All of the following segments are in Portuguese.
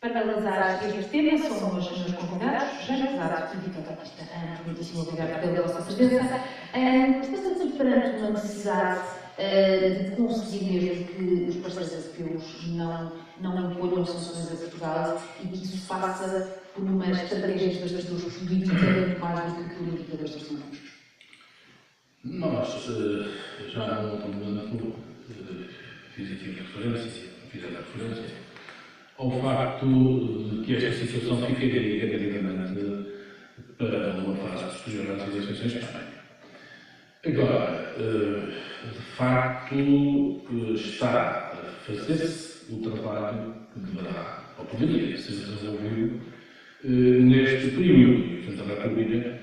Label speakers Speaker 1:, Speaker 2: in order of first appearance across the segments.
Speaker 1: Para analisar este tema são os meus convidados, Jânio Pesado e Vitor Batista. Muitíssimo obrigada pela vossa presença. Estamos aqui perante uma necessidade de conseguir mesmo que os parceiros europeus não imponham sanções a Portugal e que isso passa por uma estratégia de bastidores política muito mais do que política de bastidores.
Speaker 2: Nós já no outro momento fiz aqui a referência ao facto de que esta situação ficaria garantidamente para uma fase posterior às eleições em Espanha. Agora, de facto, está a fazer-se o trabalho que deverá, ou poderia ser desenvolvido neste período. E o Presidente da República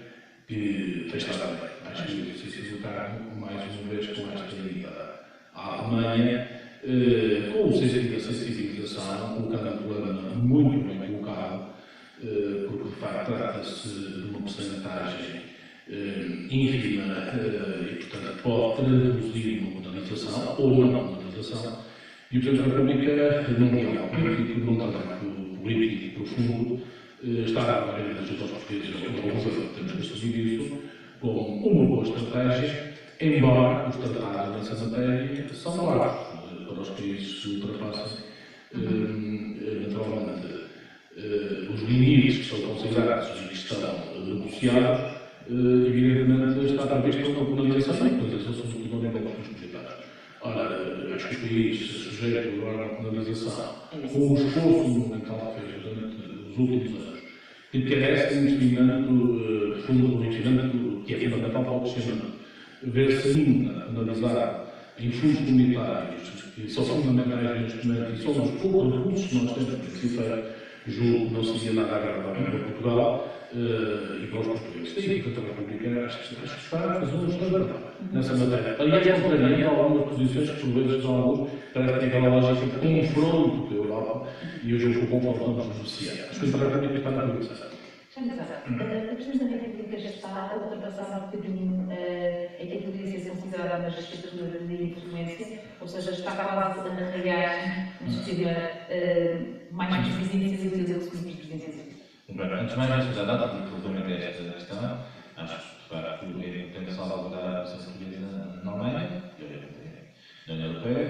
Speaker 2: que tem estado bem, mais que o exercício do cargo, mais uma vez com esta ida à Alemanha, com o sentido da sensibilização, colocando o problema muito bem colocado, porque de facto trata-se de uma porcentagem ínfima e, portanto, pode traduzir uma modernização ou não uma modernização. E o Presidente da República, num diálogo político, num trabalho político e profundo, está a dar a ajuda aos portugueses temos que assumir isso como uma boa estratégia, embora os tratados nessa matéria são largos para os países que ultrapassem naturalmente os limites que são considerados e que estão negociados, evidentemente está previsto uma penalização, e penalização sobretudo ao nível dos comunitários. Ora, acho que os países sujeitos agora à penalização, com o esforço monumental que fez durante os últimos anos, que carece de um investimento que é fundamental para o crescimento, ver-se ainda analisar em fundos comunitários, que são fundamentais neste momento e são os poucos recursos que nós temos para esse efeito, julgo que não seria nada agradável para Portugal e para os portugueses. E, portanto, a República acho que está a fazer um esforço nessa matéria. Aliás, contraria algumas posições que, por vezes, são alguns, parece que tem aquela lógica de confronto com a Europa e eu julgo que o confronto não nos beneficia. Acho que a República está na República.
Speaker 1: A Presidência da República já está a ultrapassar um bocadinho aquilo que poderia ser considerada uma estrutura de influência, ou seja, está quase a arraiar um sistema mais presidencialista do que o presidencialista.
Speaker 3: Antes de mais, antes da data, relativamente a esta questão, acho que, de facto, é importante salvaguardar a presença portuguesa na Alemanha e na União Europeia,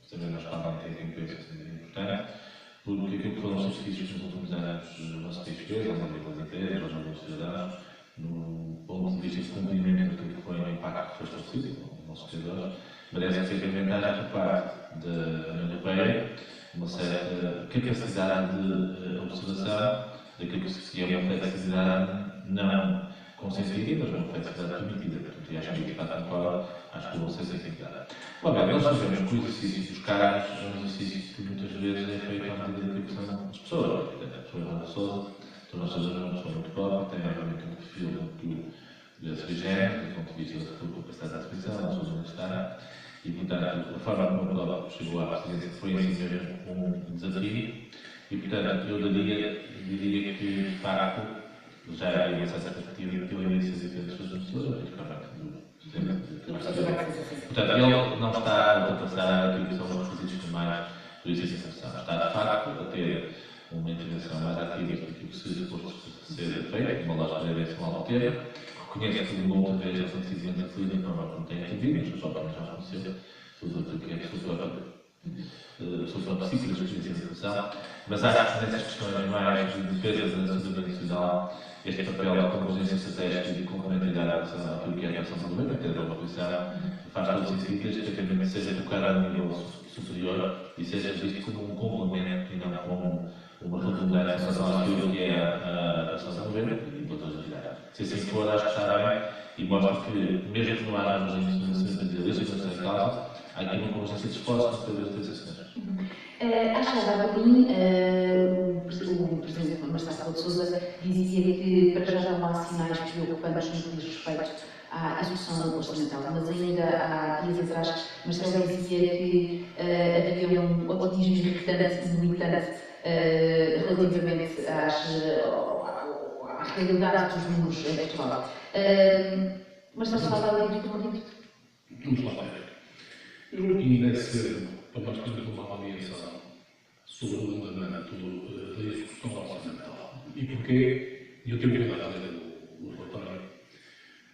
Speaker 3: também nós parlamentares em coisas importantes, porque aquilo que foram os sacrifícios nos últimos anos no nosso país fez, às nível das empresas, aos níveis dos cidadãos, no ponto de vista de cumprimento daquilo que foi o impacto que foi estabelecido nos nossos cidadãos, merece que seja inventada por parte da União Europeia uma certa capacidade de observação daquilo que é uma flexibilidade não consentida, mas uma flexibilidade permitida. Portanto, e acho que está concordo, acho que vão ser flexibilidade. Bem, nós sabemos que o exercício dos cargos é um exercício que muitas vezes é feito à medida daquilo que são as pessoas. A pessoa é uma Sousa, todas nós sabemos uma pessoa muito própria, tem obviamente um perfil muito sui-género, do ponto de vista da sua capacidade de expressão, da sua honestidade, e, portanto, a forma como o próprio chegou à presidência foi em si mesmo um desafio, e, portanto, eu diria que, de facto, já havia uma certa perspectiva pela iniciativa das suas pessoas, principalmente do Portanto, ele não está a ultrapassar aquilo que são os requisitos formais do exercício da função. Está, de facto, a ter uma intervenção mais ativa daquilo que se suposto ser feito, uma lógica de eleição ao tempo. Reconhece que, uma outra vez, ele tem sido interferido de forma como tem atingido, mas só para já conheceu tudo aquilo que é a sua psíquica da experiência de função. Mas acho que nessas questões mais de defesa da cidadania nacional, este papel de convergência estratégica e de complementaridade àquilo que é a atuação do governo, até da oposição, faz todo sentido que este tratamento seja tocado a nível superior e seja visto como um complemento e não como uma redundância em relação àquilo que é a atuação do governo e de outras atividades. Se assim for, acho que está bem e mostra que, mesmo que não haja uma legislação em causa, há aqui uma convergência de esforços para fazer as decisões.
Speaker 1: À chegada a mim, o Presidente Marcelo Rebelo de Sousa dizia que para já não há sinais preocupantes no que diz respeito à execução orçamental, mas ainda há dias atrás Marcelo dizia que havia um otimismo militante relativamente à realidade dos números em Portugal. Marcelo estava ali do motivo?
Speaker 2: Vamos lá ver. Eu julgo que ainda é cedo para nós termos uma avaliação sobre o andamento da execução orçamental. E porquê? Eu tenho que dar a ler o relatório.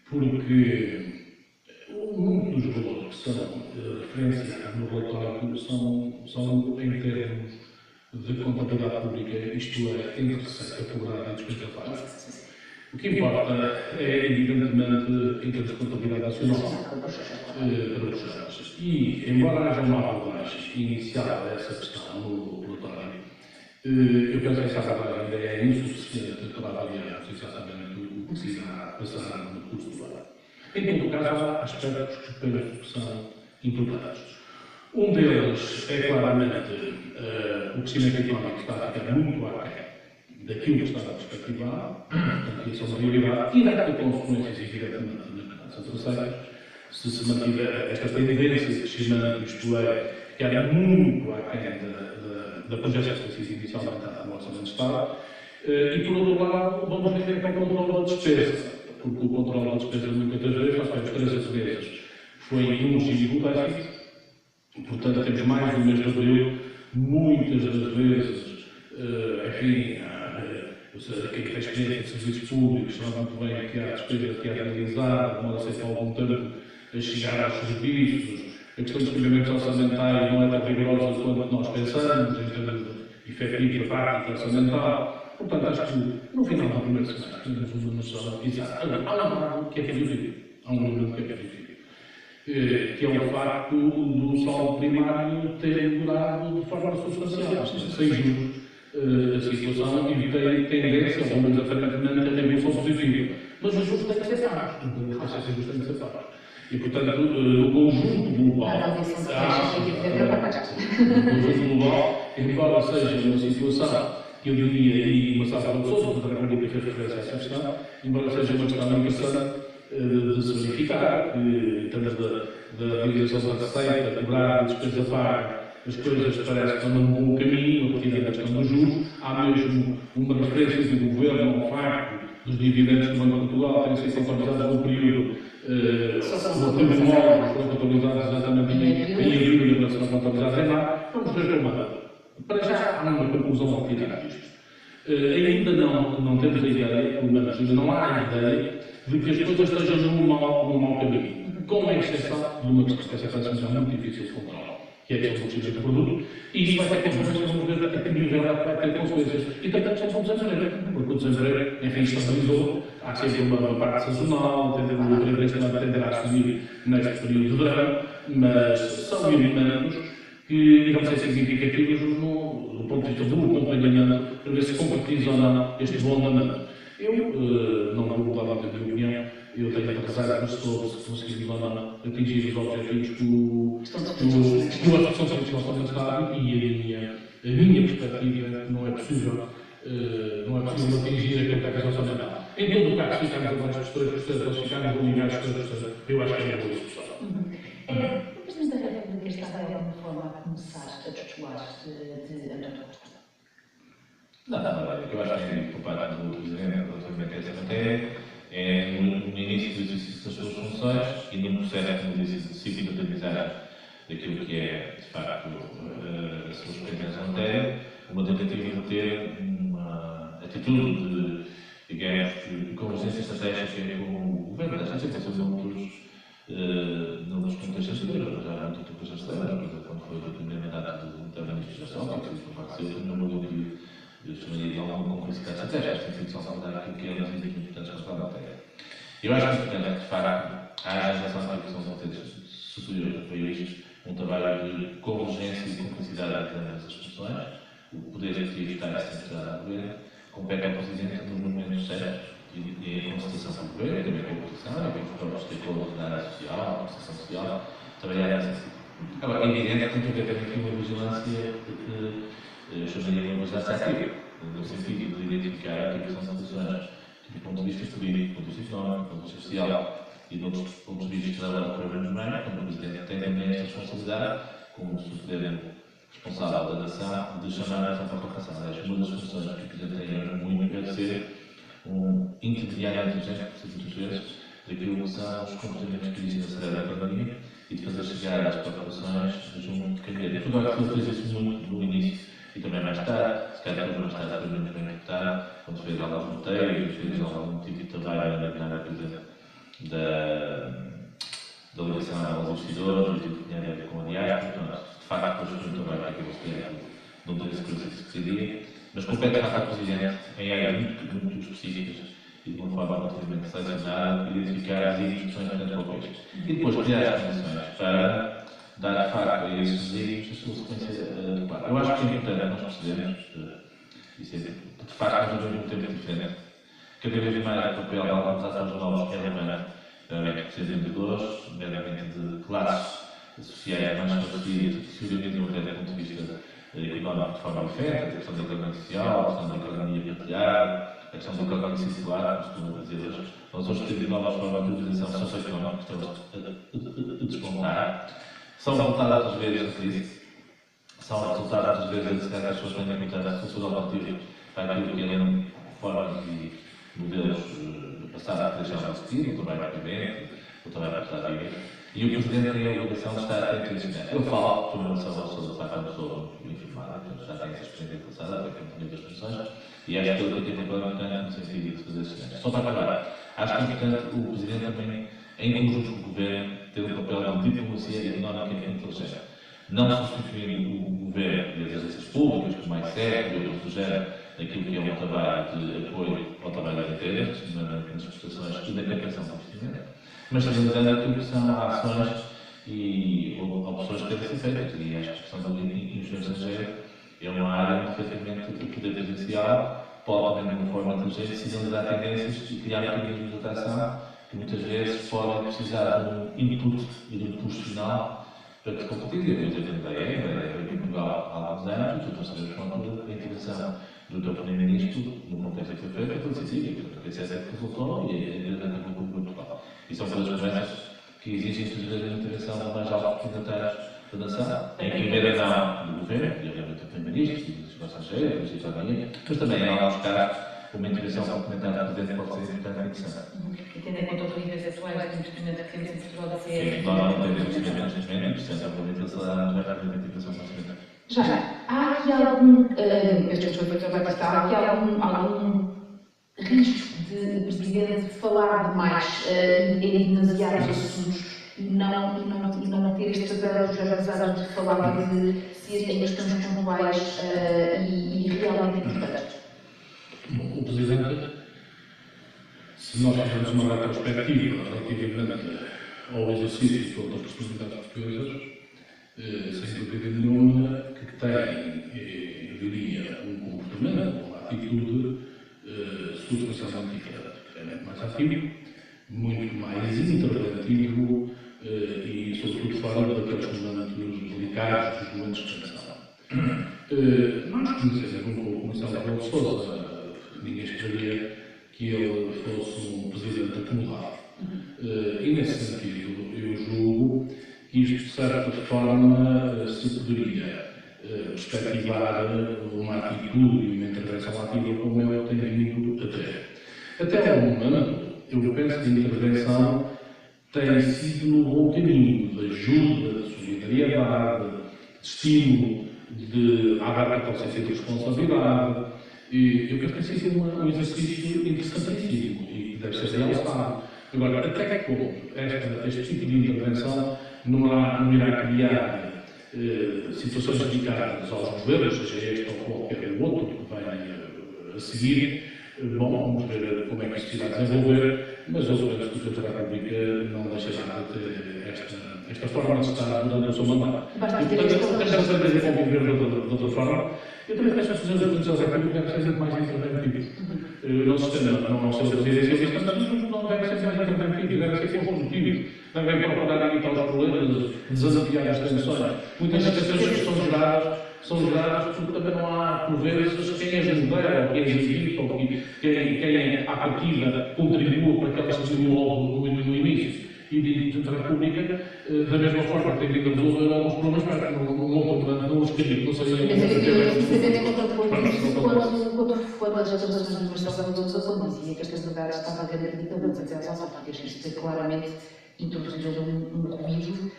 Speaker 2: Porque muitos dos valores que são referenciados no relatório são em termos de contabilidade pública, isto é, entre receita cobrada e despesa paga. O que importa é, evidentemente, em termos de contabilidade nacional, para os Estados. E, embora haja uma abordagem inicial a essa questão no relatório, eu penso que essa abordagem ainda é insuficiente para avaliar exatamente o que se irá passar no curso do ano. Em todo caso, há aspectos que penso que são importantes. Um deles é claramente o crescimento económico que está a ficar muito aquém daquilo que estava perspectivado, portanto, isso é uma realidade, e deve ter consequências, evidentemente, nas finanças receitas, se se mantiver esta tendência de crescimento, isto é, que era muito aquém da projeção que se inicialmente no Orçamento de Estado, e, por outro lado, vamos ver com o controle da despesa, porque o controle da despesa, muitas vezes, nós temos 13 meses, foi em um giro déficit, portanto, temos mais um mês de abril, muitas das vezes, enfim, quem tem experiência de serviços públicos sabe muito bem que há despesa que é realizada, demora-se algum tempo a chegar aos serviços, a questão dos pagamentos orçamentais não é tão rigorosa quanto nós pensamos, em termos de efetivo da prática orçamental. Portanto, acho que no final do primeiro semestre temos uma noção exata. Agora, há um dado que é visível, há um número que é visível, que é o facto do saldo primário ter melhorado de forma substancial, sem juros. A situação e tem tendência, ou menos aparentemente, a revolução positiva. Mas os juros têm que ser pagos. Os juros têm que ser pagos. E, portanto, o conjunto global, embora seja uma situação que eu diria, e uma safra de Sousa, que também fez referência a essa questão, embora seja uma questão interessante de se verificar, em termos da realização da receita, cobrar, despesa paga, as coisas parecem que estão num bom caminho, a partir da questão dos juros. Há mesmo uma referência do Governo ao facto dos dividendos do Banco de Portugal terem sido contabilizados no período relativamente móveis, foram contabilizados exatamente em abril e não serão contabilizados em março. Vamos ver como para já há uma conclusão a tirar disto. Ainda não temos a ideia, pelo menos ainda não há a ideia, de que as coisas estejam num mau caminho, com a exceção de uma questão que é muito difícil de controlar, que é a questão do custo do produto, e isso vai ter consequências, vamos ver até que nível vai ter consequências. E também a questão do desemprego, porque o desemprego, enfim, estabilizou, há sempre uma parte sazonal, o desemprego tenderá a subir neste período de verão, mas são elementos que irão ser significativos do ponto de vista do acompanhamento, para ver se concretiza ou não este bom andamento. Eu não vou mudar a minha opinião, eu tenho que casar com sobre se conseguir ou não atingir os objetivos que a Associação Serviços Orçamentais e a minha perspectiva é que não é possível atingir aquele que é orçamental. Em todo o caso, se ficarmos abaixo dos 3%, ou se ficarmos ligados aos 3%, eu acho que é uma boa discussão.
Speaker 1: O Presidente da República está de alguma forma a começar a descolar-se de António Costa?
Speaker 3: Não, eu acho que por parte do Presidente, relativamente a essa matéria, é no início do exercício das suas funções e num processo de cicatrizar daquilo que é, de facto, as suas competências na matéria, uma tentativa de ter uma atitude de convergência estratégica com o Governo. Já sei que são noutros contextos anteriores, já há muito tempo já estamos, quando foi o primeiro mandato da administração, que foi facilmente no modelo que eu chamaria de alguma complexidade estratégica, tem sido só saudar aquilo que é uma das importantes para a matéria. Eu acho que é importante, de facto, a agência de que são competências superiores do país, um trabalho de convergência e complexidade entre essas funções, o poder executivo está centrado no governo, compete ao Presidente nos momentos certos e a concertação com o governo, também com a oposição, e com os próprios stakeholders da área social, a concertação social, trabalhar nessa situação. Agora, é evidente que tem que haver aqui uma vigilância eu chamaria uma vigilância ativa, no sentido de identificar aquilo que são situações do ponto de vista político, do ponto de vista económico, do ponto de vista social e de outros pontos de vista que trabalham para menos bem, como o Presidente tem também esta responsabilidade, como Sucedente responsável da nação, de chamar a atenção para a nação. Aliás, uma das funções que o Presidente tem hoje muito é ser um intermediário inteligente, por muitas vezes, daquilo que são os comportamentos que existem na sociedade da economia e de fazer chegar às populações junto de candidatos. Agora, ele fez isso muito no início E também mais tarde, se calhar mais tarde, foi muito bem deputado, quando fez alguns roteiros, fez algum tipo de trabalho na área, por exemplo, da ligação aos investidores, do que tinha a ver com a diáspora, portanto, de facto, depois foi um trabalho que acabou se criando no Poder Secretário de Secretaria, mas compete de facto ao Presidente em áreas muito específicas e de uma forma relativamente selecionada, identificar as instituições para o país. E depois criar as condições para dar de facto a esses desígnios a sua sequência adequada. Eu acho que é importante nós percebermos, isso é, de facto, nós vivemos um tempo diferente. Cada vez mais o papel de alguns atores novos é relevante, nomeadamente de empreendedores, nomeadamente de classes sociais mais favorecidas, que se organizam até do ponto de vista económico de forma diferente, a questão da economia social, a questão da economia partilhada, a questão da economia circular, como costuma dizer hoje. Nós hoje temos novas formas de organização socioeconómica que estão a despontar. São resultados, às vezes, da crise. São resultados, às vezes, que as pessoas têm muita sociedade alternativa para aquilo que eram formas e modelos passados que deixaram de existir, o trabalho permanente, o trabalho para a vida. E o Presidente tem a obrigação de estar atento a isso. Eu falo, por uma relação da parte sou informada, já tenho essa experiência passada, porque eu tenho das funções, e acho que ele tem que ter importante no sentido de fazer esses. Só para acabar, acho que é importante o Presidente também, em conjunto com o Governo, ter um papel de diplomacia económica e inteligente. Não substituir o Governo e as agências públicas, como mais sério, ou outro género, naquilo que é um trabalho de apoio ao trabalho das empresas, nas prestações e na captação do investimento, mas realizando aquilo que são ações e opções que devem ser feitas. E acho que a questão da investimento estrangeiro é uma área onde, efetivamente, o poder presidencial pode, também, de uma forma inteligente, sinalizar tendências e criar mecanismos de atração que muitas vezes podem precisar de um input e de um impulso final para que se concretize. Eu estou dentro da EMA, aqui em Portugal há alguns anos, e nós sabemos quanto a integração do teu Primeiro-Ministro, no contexto que foi feito, foi decisivo, porque a CSE resultou e a empresa acabou com Portugal. E são coisas conversas que exigem, muitas vezes, a intervenção mais alta signatários da nação, em primeira mão do Governo, e obviamente do Primeiro-Ministro, e dos Conselheiros, da Cidadania, mas também, em alguns casos, uma intervenção complementar do Presidente pode ser importante e interessante.
Speaker 1: E tendo em conta os níveis atuais de investimento que temos em Portugal da CE.
Speaker 3: Nós não temos investimento neste momento, e, portanto, obviamente, ele será uma intervenção complementar.
Speaker 1: Já, há aqui algum, este foi o trabalho que está, há aqui algum risco de o Presidente falar demais em demasiados assuntos e não ter este papel dos organizados de falar de ser em questões pontuais e realmente importantes?
Speaker 2: O Presidente, se nós fizermos uma retrospectiva relativamente ao exercício de todas as personalidades portuguesas, sem dúvida nenhuma, que tem, eu diria, um comportamento, uma atitude substancialmente diferente, realmente mais ativo, muito mais interventivo e, sobretudo, fora daqueles momentos delicados, dos momentos de tensão. Nós conhecemos um pouco o Marcelo Rebelo de Sousa, ninguém esperaria que ele fosse um presidente acomodado. E, nesse sentido, eu julgo que isto, de certa forma, se poderia perspectivar uma atitude e uma intervenção ativa como eu tenho vindo a ter. Até ao momento, eu penso que a intervenção tem sido no bom caminho de ajuda, de solidariedade, de estímulo, de aberta consciência de responsabilidade. E eu penso que tem sido um exercício interessantíssimo e deve ser realçado. Agora, até que ponto este tipo de intervenção não irá criar situações dedicadas aos governos, seja este ou qualquer outro que venha a seguir? Bom, vamos ver como é que isto se irá desenvolver, mas eu penso que o Presidente da República não deixará de ter esta forma de estar durante o seu mandato. E, portanto, deixa-me saber desenvolver de outra forma. Eu também penso que os Presidentes da República devem ser mais interventivos. No sistema, não ser presidencialista, mas não devem ser mais interventivos, devem ser construtivos, devem procurar evitar os problemas, desafiar as tensões. Muitas das tensões que são geradas porque também não há, por vezes, quem as modera, ou quem as evita, ou quem, à partida, contribua para que elas continuem logo no início. E dentro da República, da mesma forma que tem vindo a resolver alguns problemas, mas não os queria, não sei.
Speaker 1: Quando as relações de Marcelo Rebelo de Sousa dizia que esta verdade estava garantida, vamos dizer às autárquicas, isto é claramente introduzido um ruído,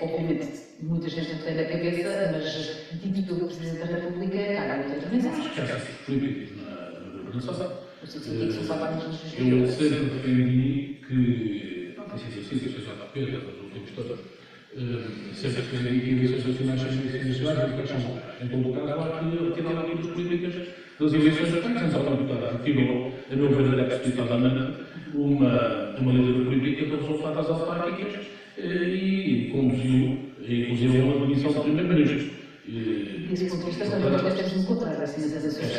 Speaker 1: obviamente muita gente não tem na cabeça, mas dito pelo Presidente da República, cabe muita intervenção.
Speaker 2: Acho que há sítios políticos na governação.
Speaker 1: O sítio que se fala nos
Speaker 2: Eu sempre defendi que, não tem sido assim, seja a defesa dos últimos todos, sempre defendi que eleições nacionais são eleições nacionais e eleições são locais. Em todo o caso, há que tirar algumas políticas das eleições locais, sem só deputada, que tirou, a meu ver, explicitadamente, uma líder política do resultado das autárquicas e conduziu, inclusive, uma demissão do primeiro-ministro.
Speaker 1: Desse ponto de vista, também nós temos um contrário, assim, nas eleições.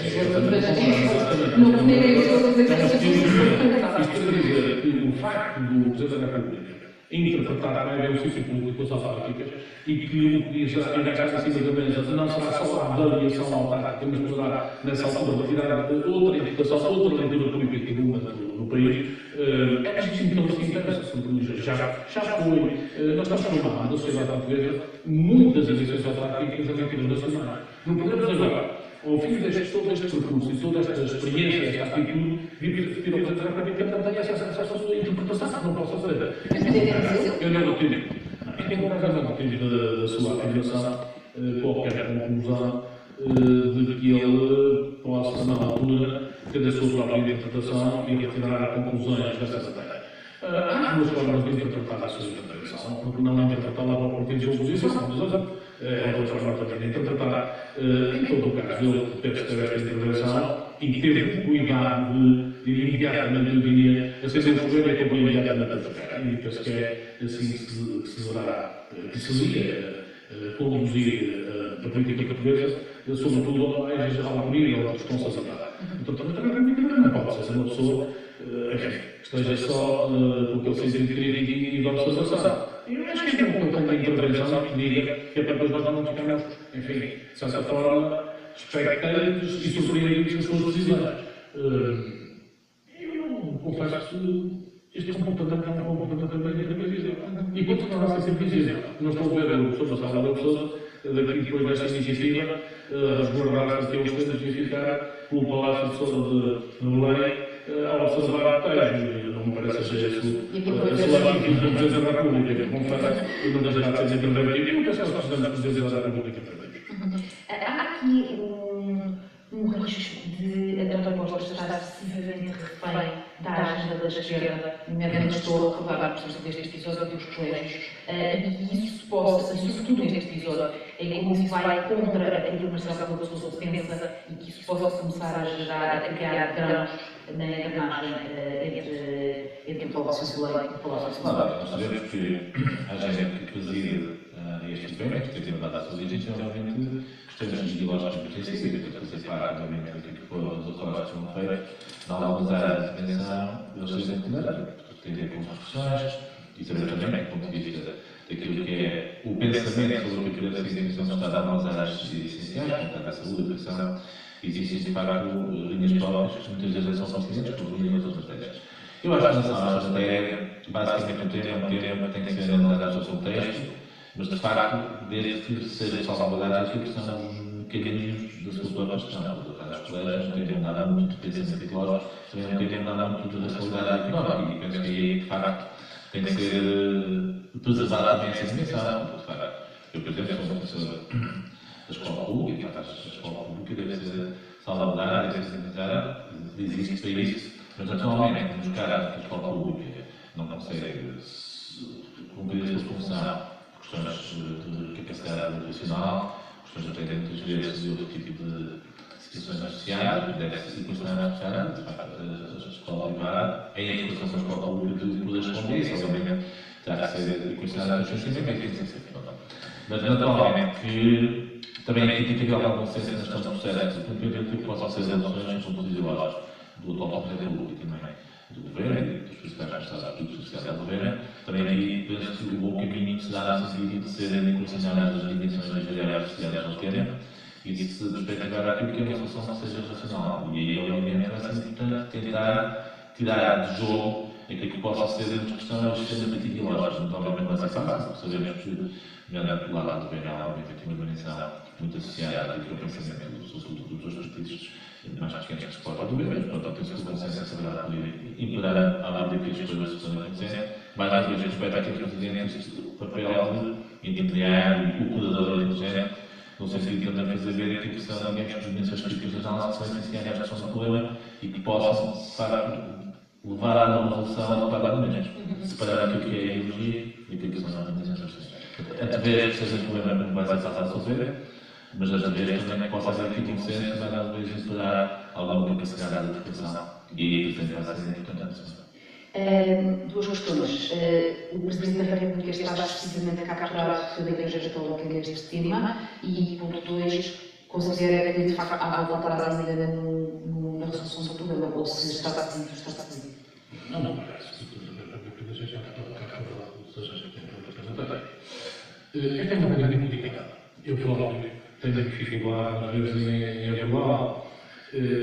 Speaker 1: Não primeiro
Speaker 2: Isto quer dizer que o facto do Presidente da República interpretar como é o sítio político das autárquicas e que o que diz ainda cá em cima da mesa não será só a avaliação autárquica, mas poderá, nessa altura, tirar outra interpretação, outra leitura política do momento no país, é legítimo que não se interessa. Já foi, nós estamos formados na sociedade portuguesa muitas eleições autárquicas a nível nacional. Não podemos agora, ao fim todo este percurso e toda esta experiência, esta atitude, vir ao Presidente da República também essa sua interpretação, que não posso fazer. Eu não tenho. Em qualquer caso, não tenho da sua afirmação qualquer conclusão de que ele possa, na altura, ter a sua própria interpretação e retirar conclusões dessa matéria. Há duas formas de interpretar a sua interpretação, porque não interpretá-la para o partido de oposição, mas é outra forma também de interpretar. Em todo o caso, ele teve esta intervenção e teve o cuidado de imediatamente, eu diria, acender o fogo e acabou imediatamente a tocar. E penso que é assim que se deverá, que se devia conduzir a política portuguesa, sobretudo ao mais nível de responsabilidade. Portanto, também não pode ser uma pessoa que esteja só com aquele sentido crítico e de observação. Eu acho que é um pouco de intervenção que diga que é para depois nós não ficamos, enfim, de certa forma, expectantes e surpreendidos com as suas decisões. Eu confesso que este comportamento é um comportamento também previsível. E continuará a ser previsível. Não estou a ver o professor Salvador Sousa, daqui depois desta iniciativa, resguardar-se aqui aos tempos e ficar pelo Palácio de Sousa de Belém a observar detalhes. Não me parece ser isso a sua atitude do Presidente da República. Confesso que não deixará de ser interventivo. E não penso que nós precisamos do Presidente da República interventivo.
Speaker 1: Há aqui um risco de António Costa estar excessivamente refém da agenda da esquerda, nomeadamente estou a recordar, por exemplo, deste episódio dos colégios, e isso possa, e sobretudo neste episódio, em como isso vai contra aquilo que o Marcelo Rebelo de Sousa pensa e que isso possa começar a gerar, a criar grãos na engrenagem entre o Palácio Soleil e o Palácio Soleil.
Speaker 3: Nós sabemos que a agenda que preside este governo, que tem dado a sua origem, obviamente, questões ideológicas muito sensíveis, portanto, fazer parte, obviamente, daquilo que foram os acordos que foram feitos, em algumas áreas de intervenção, eles são importantes, porque tem a ver com as profissões, e sabemos também, do ponto de vista daquilo que é o pensamento sobre o que deve ser a instituição do Estado em algumas áreas essenciais, portanto, a saúde, a educação, existem, de facto, linhas próprias, que muitas vezes são consistentes com as linhas outras matérias. Eu acho que a nossa matéria, basicamente, o tema tem que ser analisado no seu contexto, mas, de facto, desde que seja salvaguardado aquilo que são os mecanismos da sua própria gestão. Os colegas não têm nada muito de pensamento ideológico, também não têm nada muito de racionalidade económica, e penso que aí, de facto, tem que ser preservada também essa dimensão. De facto, eu, por exemplo, sou uma professora da escola pública, a escola pública deve ser salvaguardada, deve ser analisada, existe para isso, mas, atualmente, nos casos que a escola pública não consegue cumprir a sua função, questões de capacidade educacional, questões até muitas vezes de outro tipo de situações associadas, deve-se situações associadas, de facto, a escola privada, é a educação da escola pública de poder responder isso, obviamente, terá que ser equacionada com conscienciamento e tem que ser feito. Mas, naturalmente, que também aqui tem que haver algum consenso na gestão do processo, porque possam ser relações com os ideológicos do atual Presidente da República também, do Governo e dos principais responsáveis sociais do Governo, também aqui penso que o bom caminho se dá no sentido de serem equacionadas as dimensões variáveis associadas ao tema e de se perspectivar aquilo que é uma solução que seja racional. E aí, obviamente, vai ser importante tentar tirar de jogo aquilo que possa ser a discussão extremamente ideológica. Não, obviamente, vai ser fácil, porque sabemos que, nomeadamente pelo lado do Governo, obviamente, tem uma dimensão muito associada àquilo que é o pensamento, sobretudo dos dois partidos mais pequenos que se suportam do governo. Portanto, penso que o consenso saberá poder imperar à medida que as coisas se estão acontecendo. Mais uma vez, respeito àquilo que o Presidente, o papel intermediário, o curador inteligente, no sentido de tentar fazer ver que são dimensões críticas das análises que são essenciais à discussão do problema e que possam levar a uma resolução adequada de menos, separar aquilo que é a ideologia e aquilo que são as dimensões. Através que seja um problema que não vai ser fácil de resolver, mas através também que possa haver aqui um consenso, mas às vezes esperar alguma capacidade de reflexão e aí vai ser importante.
Speaker 1: Duas questões. O Presidente da República está precisamente capturado pela Igreja Católica neste tema e, ponto 2, considera que de facto há volta atrás ainda na resolução do problema ou se está decidido, está decidido.
Speaker 2: Não parece que o Presidente da República já está capturado, seja que tem para apresentar. Esta é uma coisa muito complicada. Eu próprio tenho dificuldade, às vezes, em avaliar.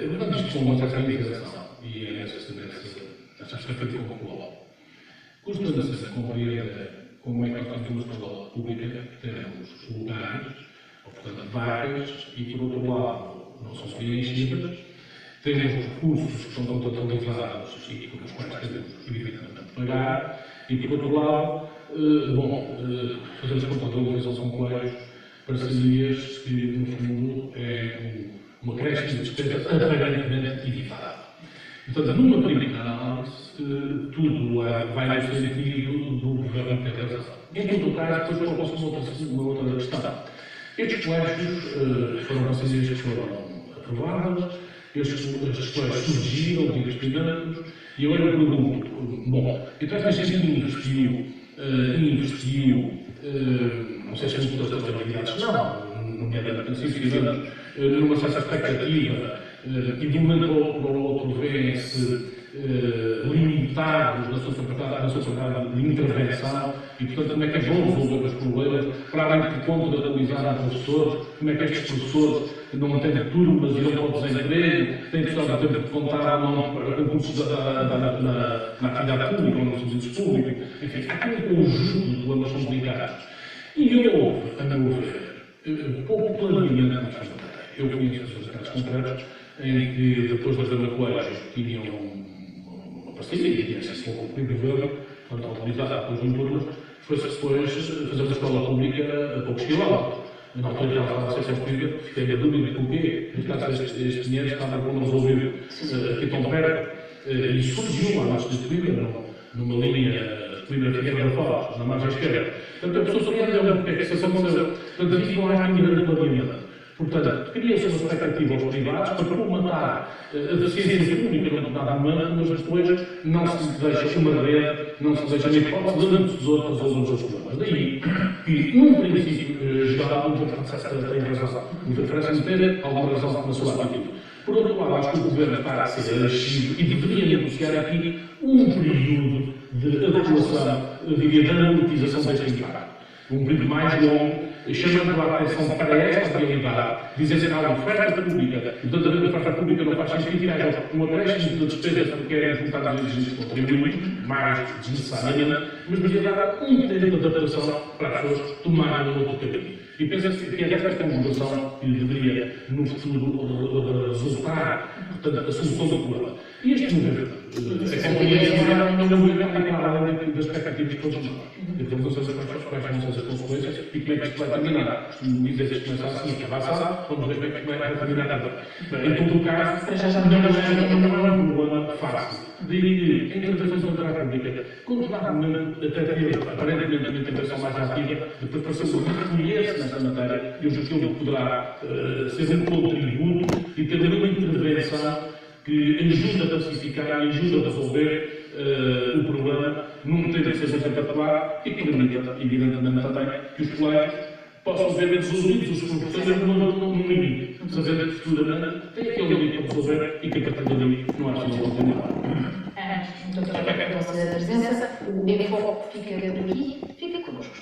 Speaker 2: Portanto, isto com uma certa limitação e é nessa perspectiva global. Custa-nos a compreender como é que nós temos uma escola pública, temos lugares, ou portanto vagas, e por outro lado não são preenchidas, temos recursos que são totalizados e com os quais temos evidentemente de pagar, e por outro lado, fazemos contabilização com colégios, parcerias que no fundo é uma creche de despesa aparentemente evitável. Portanto, numa primeira análise, tudo vai no sentido do governo ter razão. Em todo o caso, depois coloca-se uma outra questão. Estes colégios foram parcerias que foram aprovadas, estes colégios surgiram de investimentos, e agora eu pergunto, então esta gente investiu, não sei se é todas as atividades, nomeadamente científicas, numa certa expectativa, e de um momento para o outro vêem-se limitados na sua capacidade de intervenção, e portanto como é que vão resolver os problemas, para além de conta de atualizar professores, como é que estes professores não têm turmas e vão para o desemprego, têm precisado de tempo de contar para concursos na atividade pública ou nos serviços públicos, enfim, há um conjunto de problemas complicados. E houve, a meu ver, pouco planeamento nesta matéria. Eu conheço os casos concretos em que, depois de haver um colégio, tinham uma parceria, e tinha acesso ao privado, portanto, autorizada pelas turmas, foi-se depois fazer uma escola pública a poucos quilómetros. Na altura já estava a ser construída, fiquei a dúvida de porquê, este dinheiro estava por resolver aqui tão perto. E surgiu lá na Coimbra, numa linha Coimbra-Figueira da Foz, na margem esquerda. Portanto, a pessoa surpreendeu porque é que isso aconteceu. Portanto, aqui não há nenhum grande planeamento. Portanto, cria-se uma expectativa aos privados para colmatar a ciência pública num dado momento, mas depois não se deixa uma rede, não se deixa nem hipótese de antes outras os problemas. Daí que, num princípio geral, o Dr. Francisco tem razão. O Dr. Francisco tem alguma razão na sua atitude. Por outro lado, acho que o Governo está a ser agido e deveria negociar aqui um período de adequação, diria, de amortização deste impacto. Um período mais longo, chamando a atenção para esta realidade, dizendo que há uma oferta pública, e portanto, a oferta pública não faz sentido que haja um acréscimo de despesas porque querem juntar os contribuintes, mais desnecessariamente, mas devia dar um tempo de adaptação para as pessoas tomarem um outro caminho. E penso que é esta conjugação que deveria, no futuro, resultar, portanto, a solução do problema. E este governo, a compreensão não vai para além das expectativas de todos nós. Então, não sabemos quais vão ser as consequências e como é que isto vai terminar. Costumo dizer que isto começa assim, que avança, vamos ver como é que vai terminar também. Em todo o caso, não é um problema fácil. Daí que a intervenção da República, continuamente até ter aparentemente uma intervenção mais ativa, depois para ser que conhece nesta matéria, eu julgo que ele poderá ser um contributo e ter uma intervenção que ajuda a pacificar e ajuda a resolver o problema num tempo que seja espetacular e que permita, evidentemente, também que os colégios possam ver resolvidos os professores num limite, sabendo que futuramente tem aquele limite para resolver e que a partir dali não há possível continuar.
Speaker 1: Muito obrigada pela vossa presença. O Enfoque fica por aqui. Fica connosco.